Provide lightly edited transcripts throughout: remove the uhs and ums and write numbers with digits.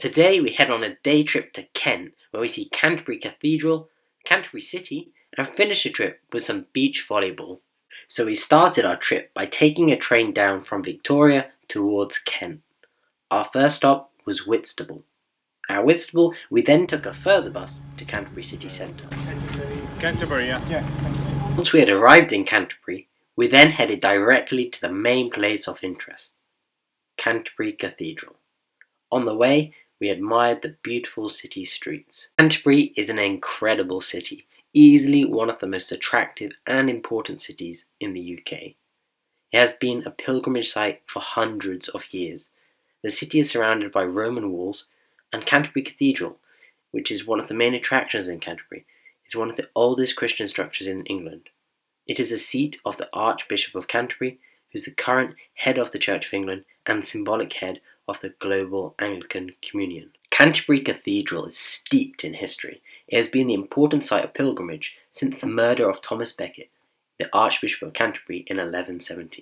Today we head on a day trip to Kent, where we see Canterbury Cathedral, Canterbury City, and finish the trip with some beach volleyball. So we started our trip by taking a train down from Victoria towards Kent. Our first stop was Whitstable. At Whitstable, we then took a further bus to Canterbury city centre. Canterbury, yeah. Once we had arrived in Canterbury, we then headed directly to the main place of interest, Canterbury Cathedral. On the way, we admired the beautiful city streets. Canterbury is an incredible city, easily one of the most attractive and important cities in the UK. It has been a pilgrimage site for hundreds of years. The city is surrounded by Roman walls, and Canterbury Cathedral, which is one of the main attractions in Canterbury, is one of the oldest Christian structures in England. It is the seat of the Archbishop of Canterbury, who is the current head of the Church of England and symbolic head of the global Anglican Communion. Canterbury Cathedral is steeped in history. It has been the important site of pilgrimage since the murder of Thomas Becket, the Archbishop of Canterbury, in 1170.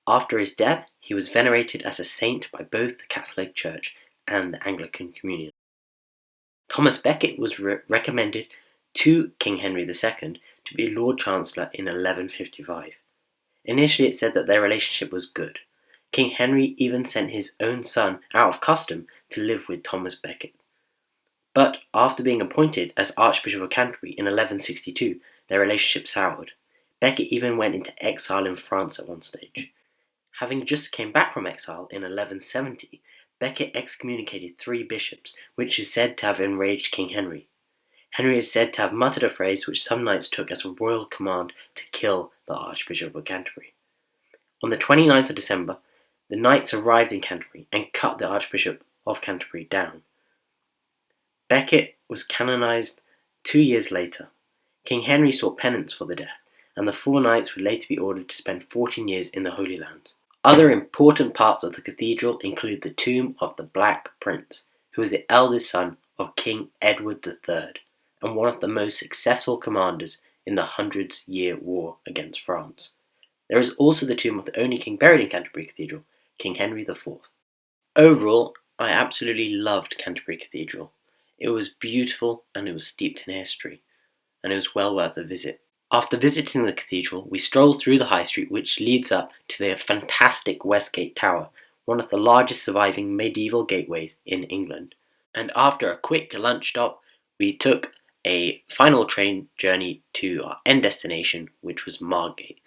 After his death, he was venerated as a saint by both the Catholic Church and the Anglican Communion. Thomas Becket was recommended to King Henry II to be Lord Chancellor in 1155. Initially it said that their relationship was good. King Henry even sent his own son out of custom to live with Thomas Becket. But after being appointed as Archbishop of Canterbury in 1162, their relationship soured. Becket even went into exile in France at one stage. Having just came back from exile in 1170, Becket excommunicated 3 bishops, which is said to have enraged King Henry. Henry is said to have muttered a phrase which some knights took as a royal command to kill the Archbishop of Canterbury. On the 29th of December, the knights arrived in Canterbury and cut the Archbishop of Canterbury down. Becket was canonised 2 years later. King Henry sought penance for the death, and the 4 knights would later be ordered to spend 14 years in the Holy Land. Other important parts of the cathedral include the tomb of the Black Prince, who was the eldest son of King Edward III and one of the most successful commanders in the Hundred-Year War against France. There is also the tomb of the only king buried in Canterbury Cathedral, King Henry IV. Overall, I absolutely loved Canterbury Cathedral. It was beautiful and it was steeped in history, and it was well worth a visit. After visiting the cathedral, we strolled through the high street which leads up to the fantastic Westgate Tower, one of the largest surviving medieval gateways in England. And after a quick lunch stop, we took a final train journey to our end destination, which was Margate.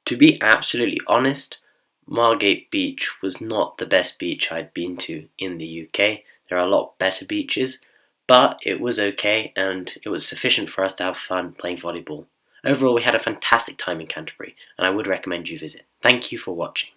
To be absolutely honest, Margate Beach was not the best beach I'd been to in the UK. There are a lot better beaches, but it was okay and it was sufficient for us to have fun playing volleyball. Overall, we had a fantastic time in Canterbury, and I would recommend you visit. Thank you for watching.